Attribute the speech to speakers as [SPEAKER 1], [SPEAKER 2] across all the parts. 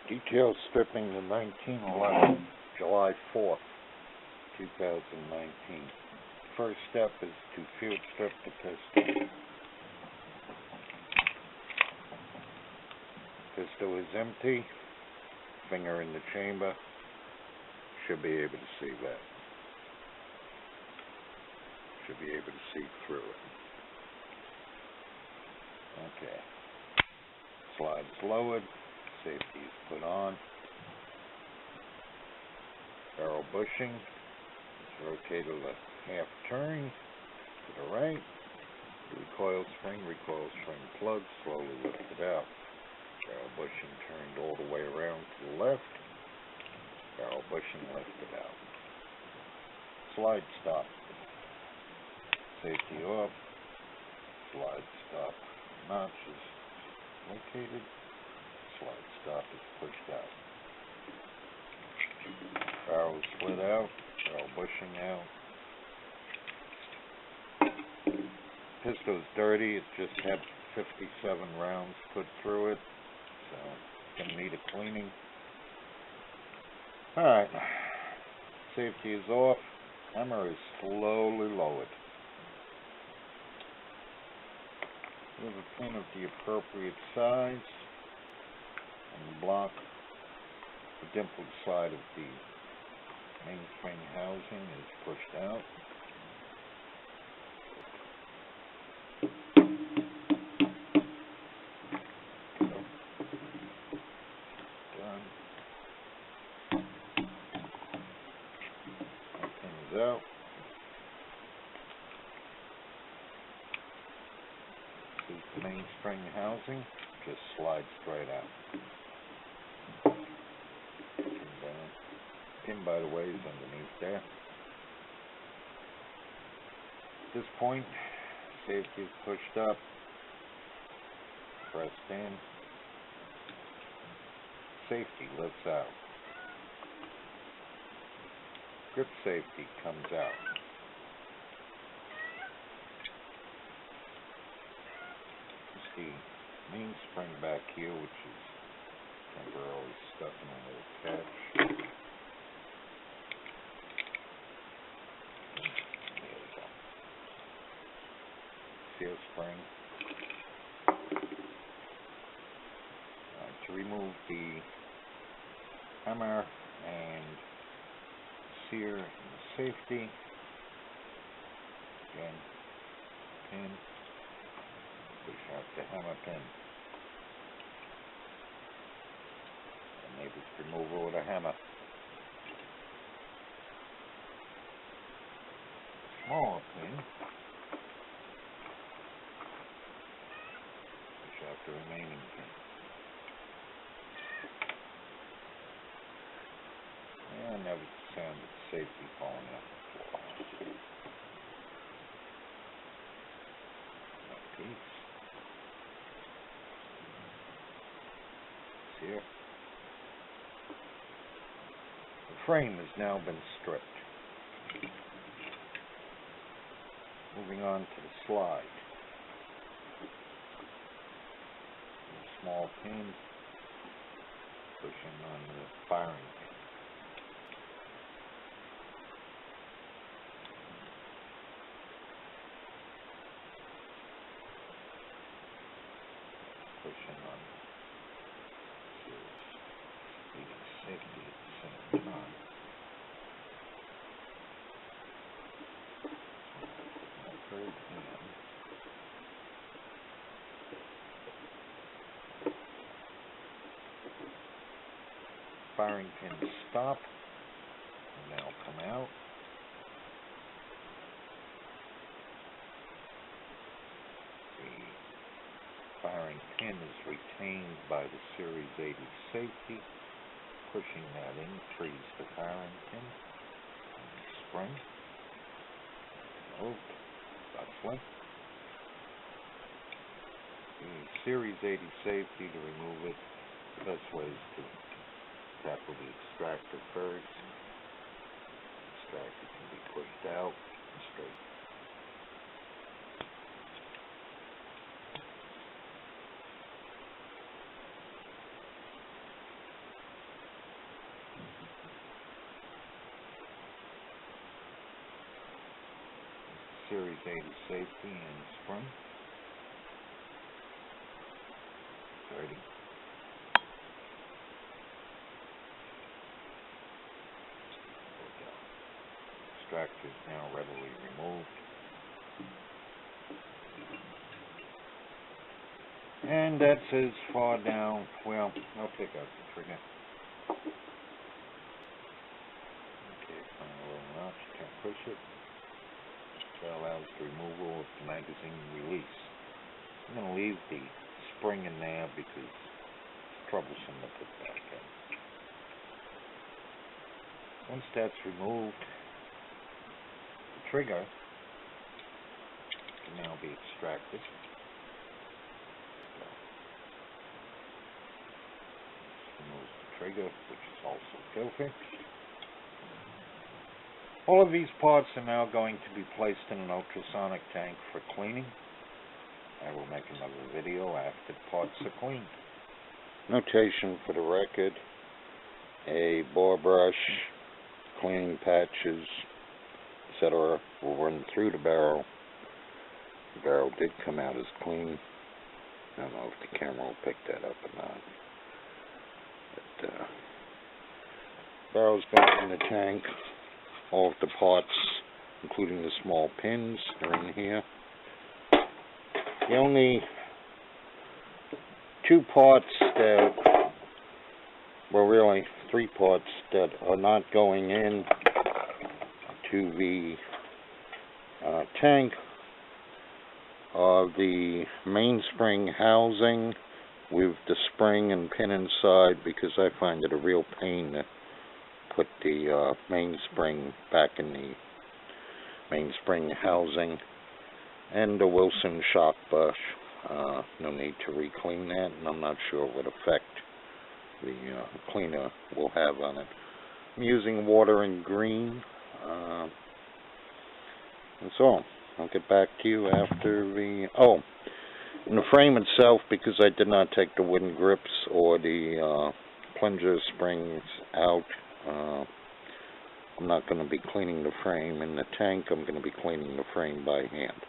[SPEAKER 1] Detail stripping to 1911, July 4th, 2019. First step is to field strip the pistol. Pistol is empty, finger in the chamber, should be able to see that. Should be able to see through it. Okay. Slides lowered, safety is put on. Barrel bushing is rotated a half turn to the right. Recoil spring plug, slowly lifted out. Barrel bushing turned all the way around to the left. Barrel bushing lifted out. Slide stop. Safety off. Slide stop notch is located. Slide stop is pushed out. Barrel slid out. Barrel bushing out. Pistol's dirty. It just had 57 rounds put through it, so it's going to need a cleaning. Alright, safety is off. Hammer is slowly lowered. With a pin of the appropriate size and the block, the dimpled side of the mainspring housing is pushed out. Done. That pin is out. The mainspring housing just slides straight out. Pin down. Pin, by the way, is underneath there. At this point, safety is pushed up, pressed in. Safety lifts out. Grip safety comes out. The mainspring back here, which is temporarily stuck in a little catch. There we go. Seal spring. To remove the hammer and sear and safety, again, pin. Push out the hammer pin. Enables removal with a hammer. Smaller pin. Push out the remaining pin. And that was the sound of the safety falling out the floor. That piece. Here. The frame has now been stripped. Moving on to the slide. A small pin pushing on the firing pin. Pushing on safety at the same time. Third hand. Firing pins stop and now come out. The firing pin is retained by the Series 80 safety. Pushing that in frees the firing pin. Spring. Moved. Bustling. Series 80 safety to remove it. The best way is to tackle the extractor first. Extractor can be pushed out and straight. Series 80 safety and spring. Ready. Extractor is now readily removed. And that's as far down. Well, I'll take out the trigger. Okay, find a little notch, can't push it. That allows the removal of the magazine release. I'm going to leave the spring in there because it's troublesome to put back in. Once that's removed, the trigger can now be extracted. Remove the trigger, which is also filthy. All of these parts are now going to be placed in an ultrasonic tank for cleaning. I will make another video after the parts are cleaned. Notation for the record: a bore brush, cleaning patches, etc. will run through the barrel. The barrel did come out as clean. I don't know if the camera will pick that up or not. But barrel's going in the tank. All of the parts, including the small pins, are in here. The only two parts that, well, really 3 parts that are not going in to the tank are the mainspring housing with the spring and pin inside, because I find it a real pain to put the mainspring back in the mainspring housing, and the Wilson shock brush. No need to re-clean that, and I'm not sure what effect the cleaner will have on it. I'm using water and green. That's all. I'll get back to you after the... Oh, in the frame itself, because I did not take the wooden grips or the plunger springs out, I'm not going to be cleaning the frame in the tank. I'm going to be cleaning the frame by hand.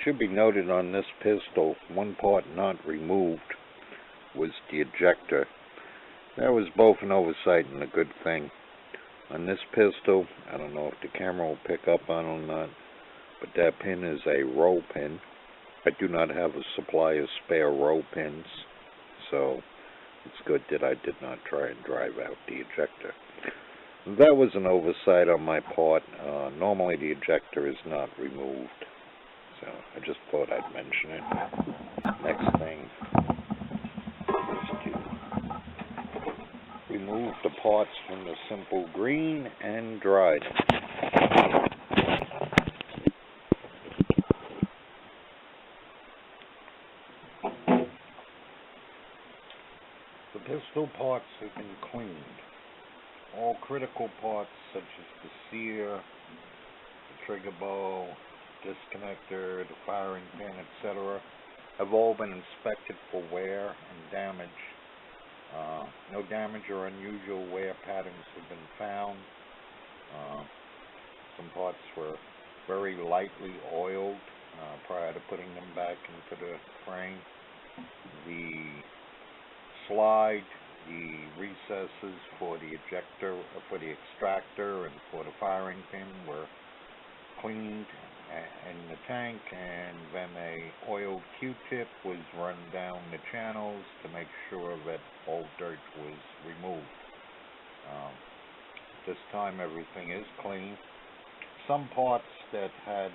[SPEAKER 1] Should be noted on this pistol, one part not removed was the ejector. That was both an oversight and a good thing. On this pistol, I don't know if the camera will pick up on it or not, but that pin is a row pin. I do not have a supply of spare row pins, so it's good that I did not try and drive out the ejector. That was an oversight on my part. Normally the ejector is not removed, so I just thought I'd mention it. Next thing is to remove the parts from the simple green and dry them. The pistol parts have been cleaned. All critical parts such as the sear, the trigger bow, disconnector, the firing pin, etc. have all been inspected for wear and damage. No damage or unusual wear patterns have been found. Some parts were very lightly oiled prior to putting them back into the frame. The slide, the recesses for the ejector, for the extractor, and for the firing pin were cleaned in the tank, and then a oiled Q-tip was run down the channels to make sure that all dirt was removed. This time everything is clean. Some parts that had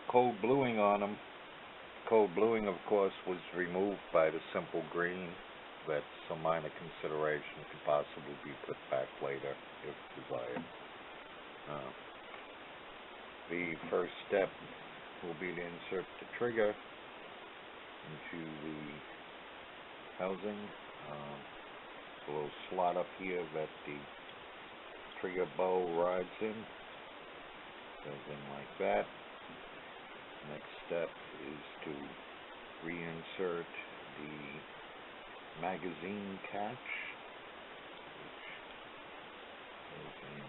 [SPEAKER 1] cold bluing on them, cold bluing of course was removed by the simple green. That's a minor consideration, could possibly be put back later if desired. The first step will be to insert the trigger into the housing. A little slot up here that the trigger bow rides in. Goes in like that. Next step is to reinsert the magazine catch, which goes in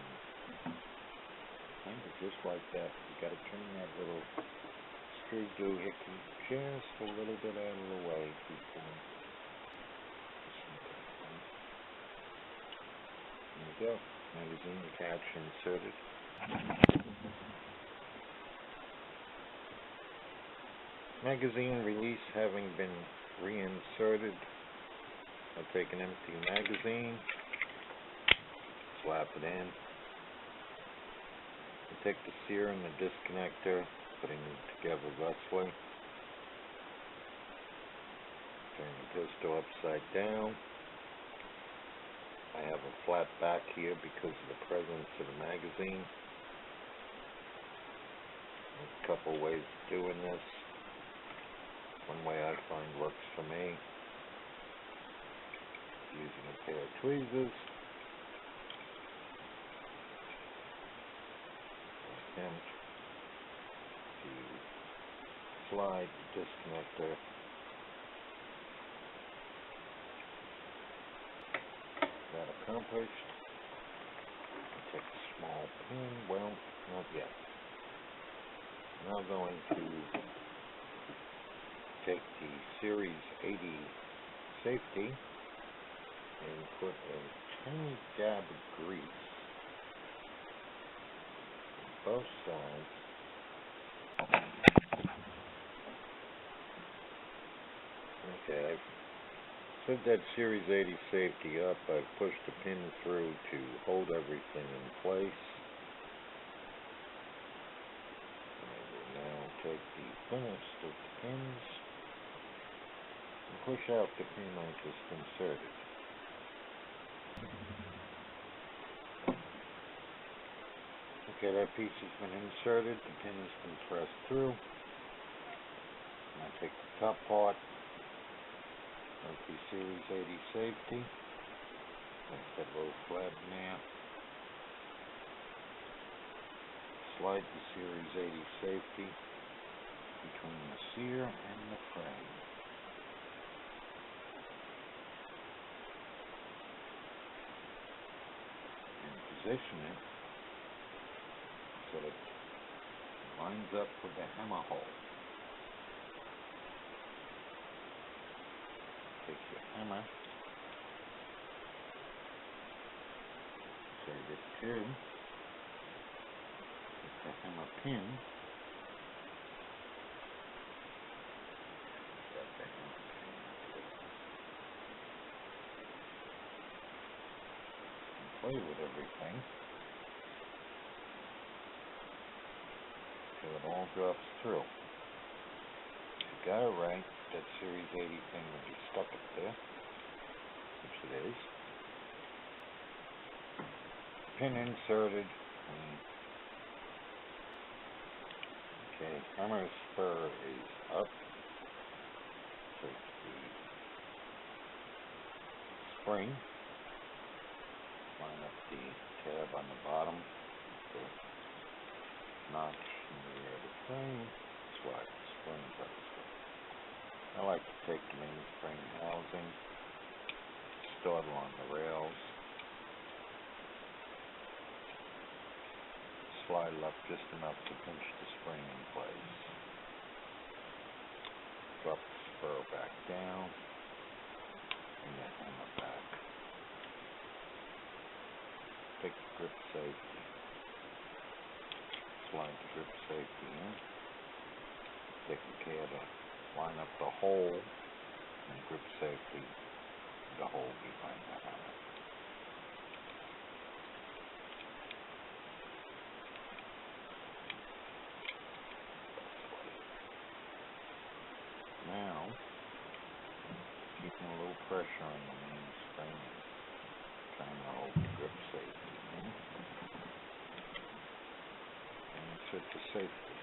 [SPEAKER 1] kind of just like that. You got to turn that little screw doohickey just a little bit out of the way before. There we go. Magazine catch inserted. Magazine release having been reinserted, I'll take an empty magazine, slap it in. I'll take the sear and the disconnector, putting them together thusly. Turn the pistol upside down. I have a flat back here because of the presence of the magazine. There's a couple ways of doing this. One way I find works for me, using a pair of tweezers, attempt to slide the disconnector that accomplished. Take a small pin, well, not yet. Now going to take the Series 80 safety and put a tiny dab of grease on both sides. Okay, I've set that Series 80 safety up. I've pushed the pin through to hold everything in place. I will now take the thinnest of the pins and push out the pin I just inserted. Okay, that piece has been inserted, the pin has been pressed through. And I take the top part of the Series 80 safety, like that little flab nap. Slide the Series 80 safety between the sear and the frame. Position it so that it lines up with the hammer hole. Take your hammer, insert it to the hammer pin. Got the hammer pin and play with everything till it all drops through. If you got it right, that Series 80 thing will be stuck up there, which it is. Pin inserted. Okay, hammer spur is up. Take the spring, line up the tab on the bottom, the notch in the rear of the frame, slide the springs up. I like to take the mainspring housing, store it along the rails, slide it up just enough to pinch the spring in place. Drop the spur back down, bring the hammer back. Take the grip safety, slide the grip safety in, taking care to line up the hole and grip safety, the hole behind the hammer. Now, keeping a little pressure on the mainspring, trying to hold the grip safety in. And Insert to safety.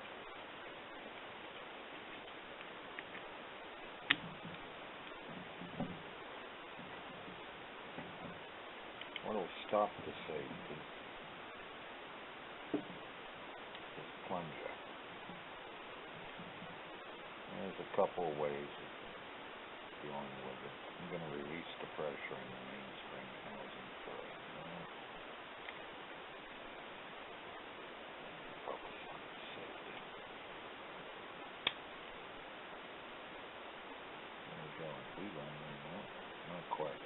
[SPEAKER 1] What'll stop the safety is plunger. There's a couple of ways of dealing with it. I'm going to release the pressure in the mainspring housing first. Focus on the safety. There we go. Relining now. Not quite.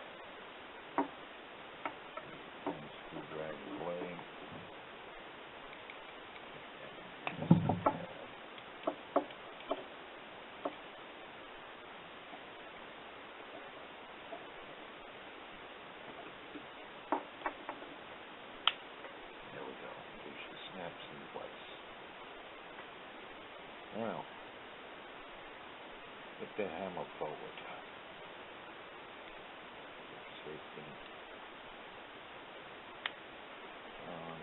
[SPEAKER 1] Screwdriver blade. Snaps in place. Now, put the hammer forward. Safety on.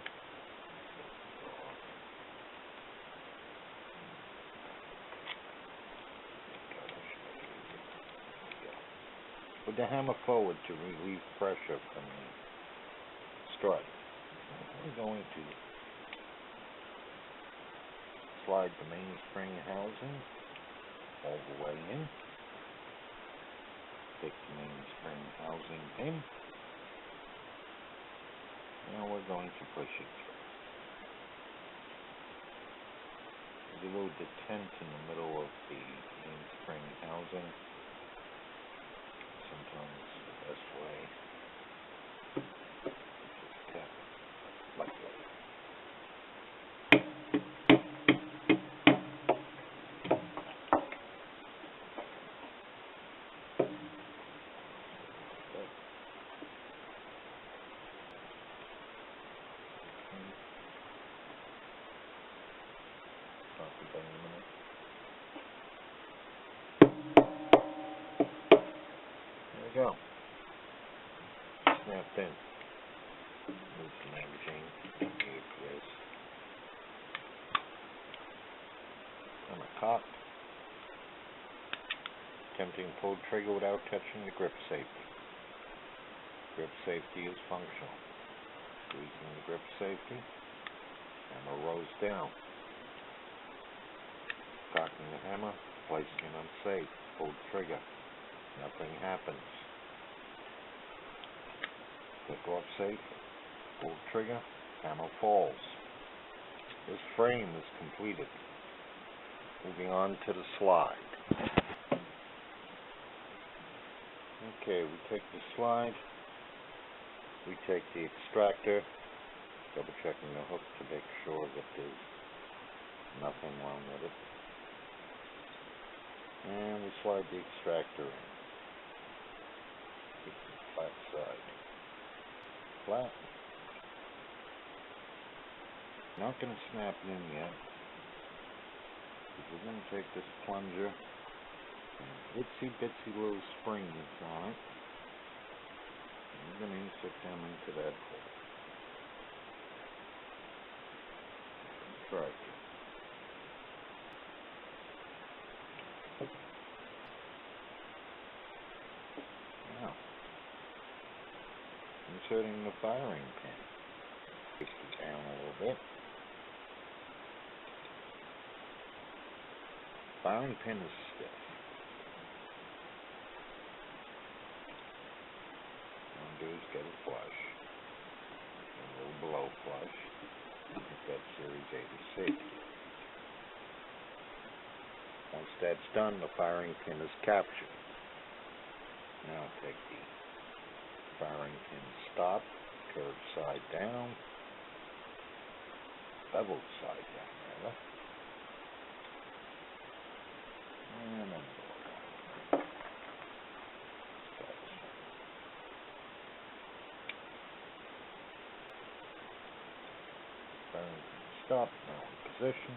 [SPEAKER 1] Put the hammer forward to relieve pressure from the strut. We're going to slide the mainspring housing all the way in. Take the mainspring housing pin. Now we're going to push it through. There's a little detent in the middle of the mainspring housing. Sometimes the best way. Just tap like that. There we go. Snapped in. Move the magazine. Here for this. Hammer cocked. Attempting to pull trigger without touching the grip safety. Grip safety is functional. Squeezing the grip safety. Hammer rolls down. Cocking the hammer, placing it unsafe. Pull the trigger. Nothing happens. Pick off safe. Pull the trigger. Hammer falls. This frame is completed. Moving on to the slide. Okay, we take the slide. We take the extractor. Double checking the hook to make sure that there's nothing wrong with it. And we slide the extractor in. Keep the flat side flat. Not going to snap it in yet. We're going to take this plunger and itsy bitsy little springs on it. And we're going to insert them into that hole. Right. Now, inserting the firing pin. Push it down a little bit. Firing pin is stiff. What I'm going to do is get it flush. A little below flush. Get that Series 8 of safety. Once that's done, the firing pin is captured. Now take the firing pin stop, curved side down, beveled side down rather. And then firing pin stop, now in position.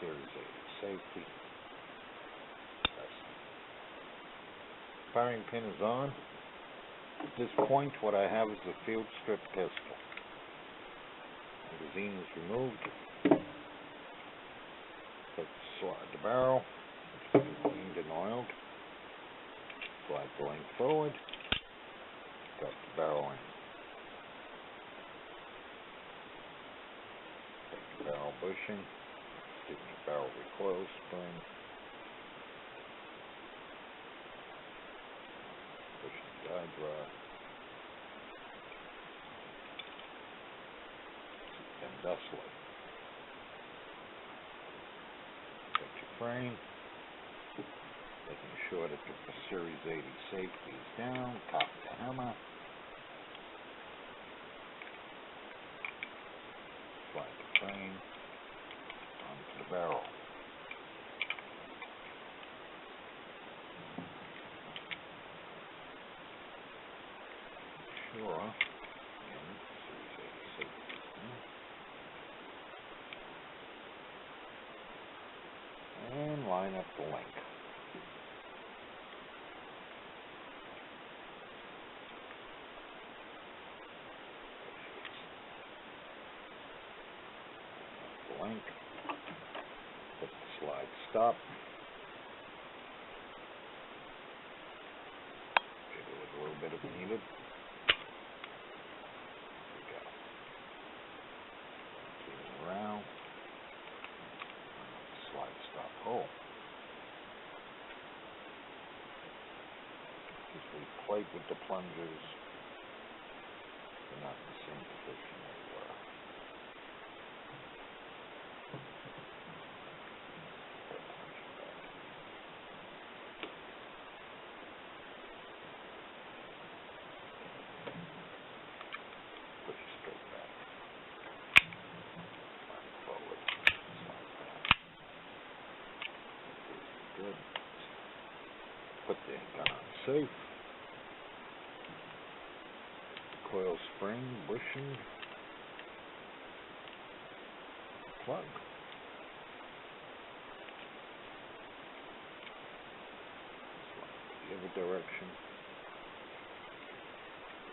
[SPEAKER 1] Series 8 of safety. Firing pin is on. At this point, what I have is a field strip pistol. Magazine is removed. Let's slide the barrel. It's been cleaned and oiled. Slide the length forward. Got the barrel in. Take the barrel bushing. Give me barrel recoil spring. Bushing guide rod. And dustly. Set your frame. Making sure that the Series 80 safety is down. Cock the hammer. Slide the frame onto the barrel. Sure. And Series 80 safety is down. And line up the link. Link. Hit the slide stop. Jiggle it a little bit if needed. There we go. Keep it around. Slide stop hole. As we played with the plungers, they're not in the same position they were. Push straight back. Slide forward. Slide back. Good. Put the gun on safe. Coil spring, bushing, plug. Slide the other direction.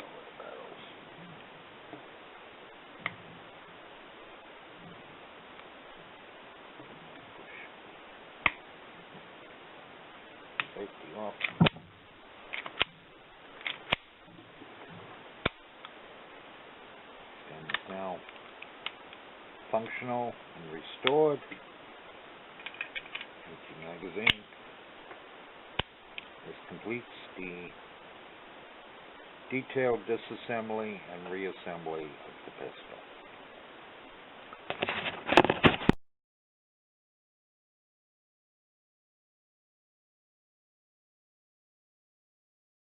[SPEAKER 1] Lower the barrels. Push. Safety off. Now functional and restored. Empty magazine. This completes the detailed disassembly and reassembly of the pistol.